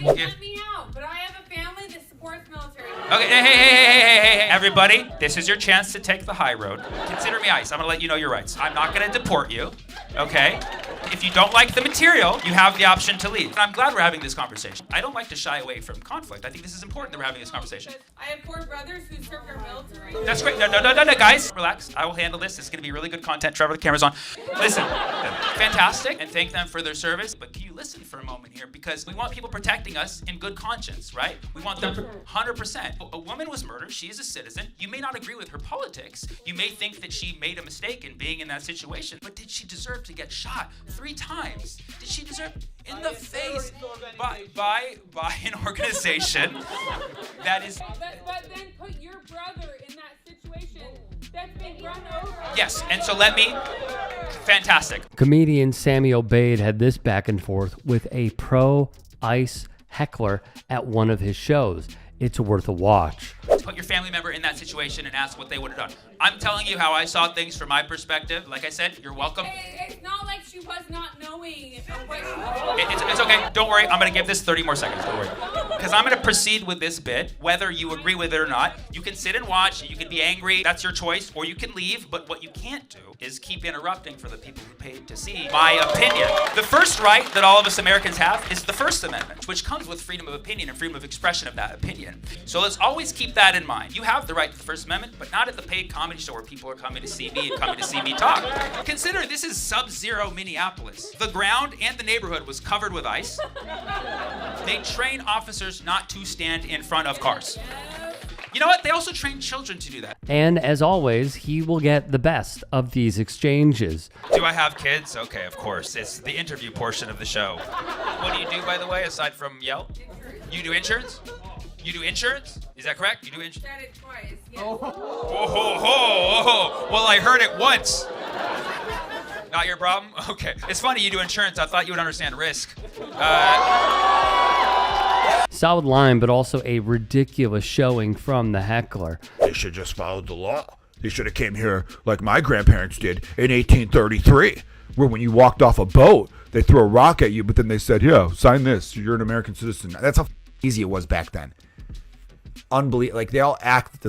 Let me out, but I have a family that supports military. Okay, hey, everybody. This is your chance to take the high road. Consider me ICE. I'm gonna let you know your rights. I'm not gonna deport you, okay? If you don't like the material, you have the option to leave. And I'm glad we're having this conversation. I don't like to shy away from conflict. I think this is important that we're having this conversation. I have 4 brothers who served our military. That's great. No, guys. Relax. I will handle this. This is going to be really good content. Trevor, the camera's on. Listen, fantastic, and thank them for their service. But can you listen for a moment here? Because we want people protecting us in good conscience, right? We want them 100%. A woman was murdered. She is a citizen. You may not agree with her politics. You may think that she made a mistake in being in that situation. But did she deserve to get shot 3 times? Did she deserve in the face by an organization that is... But then put your brother in that situation that's being run over. Yes, and so let me... Fantastic. Comedian Sammy Obeid had this back and forth with a pro-ICE heckler at one of his shows. It's worth a watch. Put your family member in that situation and ask what they would have done. I'm telling you how I saw things from my perspective. Like I said, you're welcome. It's not like she was not knowing what she was. It's okay. Don't worry. I'm going to give this 30 more seconds. Don't worry. Because I'm going to proceed with this bit, whether you agree with it or not. You can sit and watch. You can be angry. That's your choice. Or you can leave. But what you can't do is keep interrupting for the people who paid to see my opinion. The first right that all of us Americans have is the First Amendment, which comes with freedom of opinion and freedom of expression of that opinion. So let's always keep that in mind. You have the right to the First Amendment, but not at the paid comedy show where people are coming to see me and coming to see me talk. Consider this is sub-zero Minneapolis. The ground and the neighborhood was covered with ice. They train officers not to stand in front of cars. You know what? They also train children to do that. And as always, he will get the best of these exchanges. Do I have kids? Okay, of course. It's the interview portion of the show. What do you do, by the way, aside from yell? You do insurance? You do insurance? Is that correct? You do insurance? Said it twice. Yes. Oh. Well, I heard it once. Not your problem? Okay. It's funny you do insurance. I thought you would understand risk. Solid line, but also a ridiculous showing from the heckler. They should just followed the law. They should have came here like my grandparents did in 1833, where when you walked off a boat, they threw a rock at you, but then they said, "Yeah, sign this. You're an American citizen." That's how easy it was back then. Unbelievable. Like they all act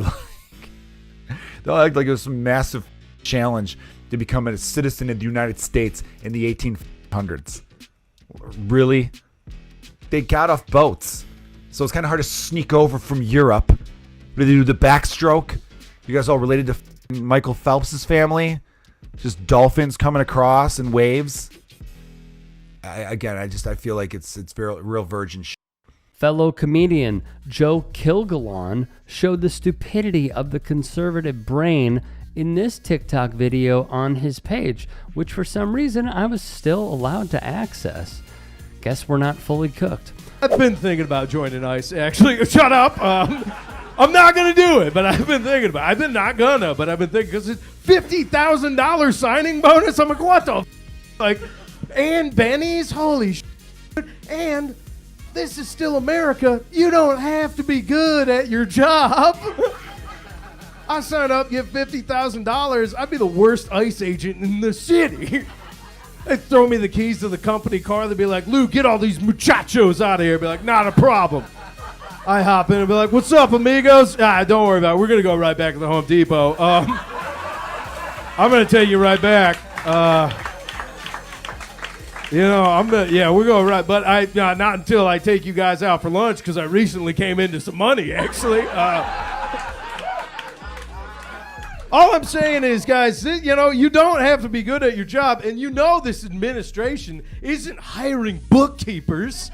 like it was some massive challenge to become a citizen of the United States in the 1800s. Really? They got off boats, so it's kind of hard to sneak over from Europe. Did they do the backstroke? You guys all related to Michael Phelps's family? Just dolphins coming across in waves. I feel like it's real virgin shit. Fellow comedian Joe Kilgalon showed the stupidity of the conservative brain in this TikTok video on his page, which for some reason I was still allowed to access. Guess we're not fully cooked. I've been thinking about joining ICE, actually. Shut up. I'm not going to do it, but I've been thinking about it. I've been not going to, but I've been thinking, because it's $50,000 signing bonus. I'm like, what the Like, and Benny's? Holy shit. And this is still America. You don't have to be good at your job. I sign up, get $50,000. I'd be the worst ICE agent in the city. They'd throw me the keys to the company car. They'd be like, "Lou, get all these muchachos out of here." I'd be like, "Not a problem." I hop in and be like, "What's up, amigos?" Don't worry about it. We're going to go right back to the Home Depot. I'm going to take you right back. We're going right. But not until I take you guys out for lunch, because I recently came into some money, actually. All I'm saying is, guys, you don't have to be good at your job, and this administration isn't hiring bookkeepers.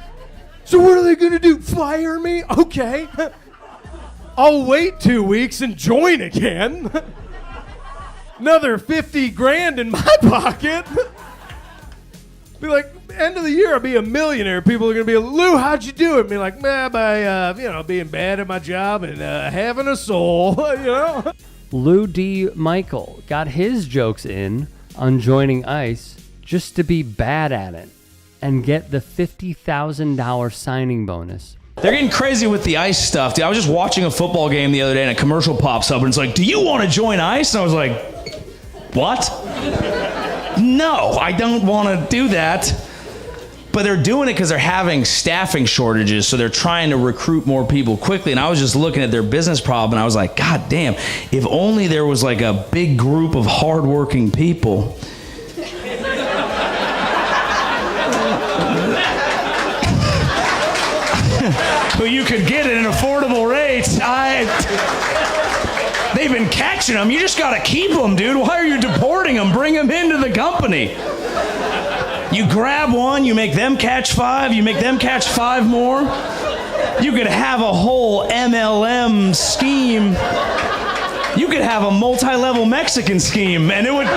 So what are they going to do, fire me? Okay. I'll wait 2 weeks and join again. Another $50,000 in my pocket. Be like, end of the year, I'll be a millionaire. People are going to be like, "Lou, how'd you do it?" Be like, by being bad at my job and having a soul, Lou D. Michael got his jokes in on joining ICE just to be bad at it and get the $50,000 signing bonus. They're getting crazy with the ICE stuff. Dude, I was just watching a football game the other day and a commercial pops up and it's like, "Do you want to join ICE?" And I was like, "What? No, I don't want to do that." But they're doing it because they're having staffing shortages, so they're trying to recruit more people quickly. And I was just looking at their business problem, and I was like, God damn, if only there was like a big group of hardworking people who you could get at an affordable rate. They've been catching them. You just got to keep them, dude. Why are you deporting them? Bring them into the company. You grab one, you make them catch 5, you make them catch 5 more. You could have a whole MLM scheme. You could have a multi-level Mexican scheme, and it would...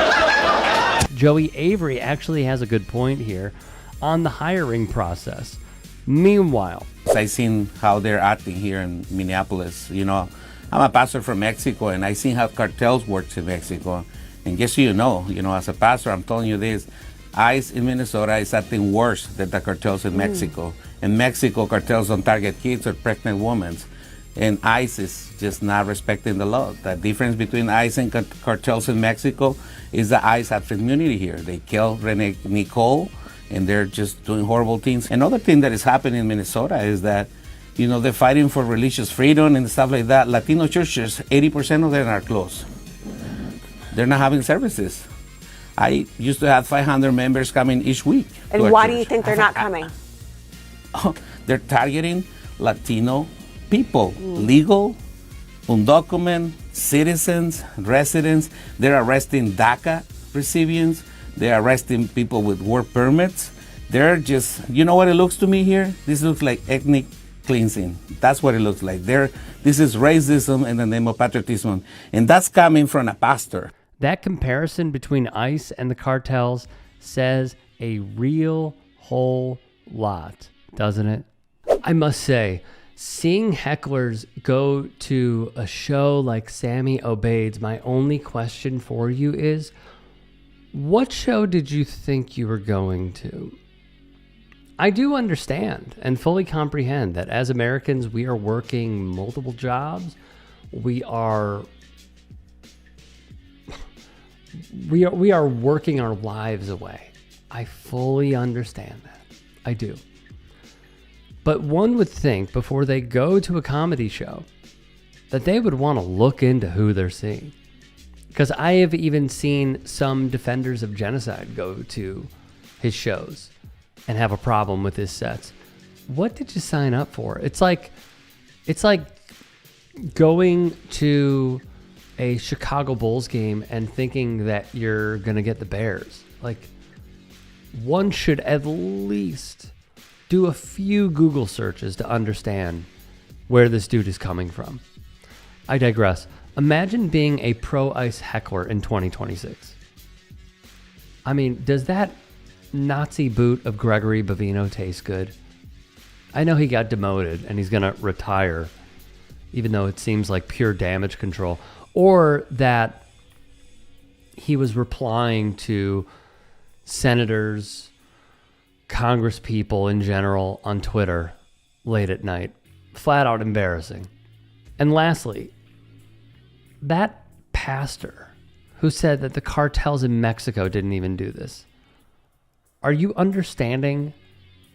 Joey Avery actually has a good point here on the hiring process. Meanwhile, I've seen how they're acting here in Minneapolis. You know, I'm a pastor from Mexico, and I've seen how cartels work in Mexico. And just so you know, as a pastor, I'm telling you this, ICE in Minnesota is acting worse than the cartels in Mexico. In Mexico, cartels don't target kids or pregnant women. And ICE is just not respecting the law. The difference between ICE and cartels in Mexico is that ICE has immunity here. They killed Renee Nicole, and they're just doing horrible things. Another thing that is happening in Minnesota is that, they're fighting for religious freedom and stuff like that. Latino churches, 80% of them are closed. They're not having services. I used to have 500 members coming each week. And why do you think they're not coming? They're targeting Latino people, legal, undocumented, citizens, residents. They're arresting DACA recipients. They're arresting people with work permits. They're just, you know what it looks to me here? This looks like ethnic cleansing. That's what it looks like. This is racism in the name of patriotism. And that's coming from a pastor. that comparison between ICE and the cartels says a real whole lot, doesn't it? I must say, seeing hecklers go to a show like Sammy Obeid's, my only question for you is, what show did you think you were going to? I do understand and fully comprehend that as Americans, we are working multiple jobs. We are working our lives away. I fully understand that. I do. But one would think before they go to a comedy show that they would want to look into who they're seeing. Because I have even seen some defenders of genocide go to his shows and have a problem with his sets. What did you sign up for? It's like going to a Chicago Bulls game and thinking that you're going to get the Bears. Like, one should at least do a few Google searches to understand where this dude is coming from. I digress. Imagine being a pro-ICE heckler in 2026. I mean, does that Nazi boot of Gregory Bavino taste good? I know he got demoted and he's going to retire, even though it seems like pure damage control. Or that he was replying to senators, congresspeople in general on Twitter late at night. Flat out embarrassing. And lastly, that pastor who said that the cartels in Mexico didn't even do this. Are you understanding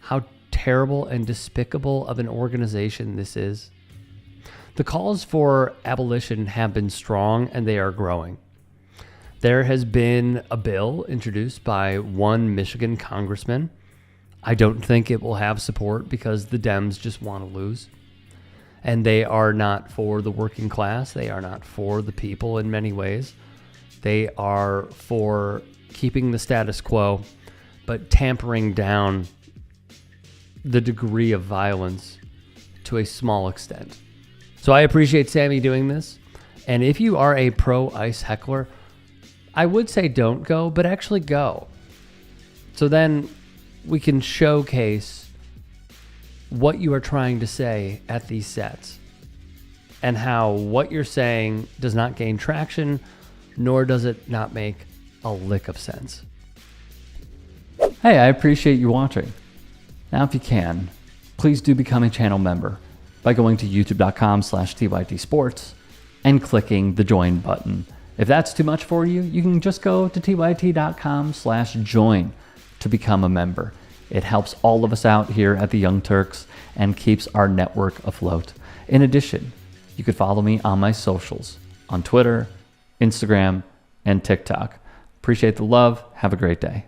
how terrible and despicable of an organization this is? The calls for abolition have been strong and they are growing. There has been a bill introduced by one Michigan congressman. I don't think it will have support because the Dems just want to lose. And they are not for the working class. They are not for the people in many ways. They are for keeping the status quo, but tampering down the degree of violence to a small extent. So I appreciate Sammy doing this. And if you are a pro-ICE heckler, I would say don't go, but actually go. So then we can showcase what you are trying to say at these sets and how what you're saying does not gain traction, nor does it not make a lick of sense. Hey, I appreciate you watching. Now, if you can, please do become a channel member by going to youtube.com/TYT Sports and clicking the join button. If that's too much for you, you can just go to tyt.com/join to become a member. It helps all of us out here at the Young Turks and keeps our network afloat. In addition, you could follow me on my socials on Twitter, Instagram, and TikTok. Appreciate the love. Have a great day.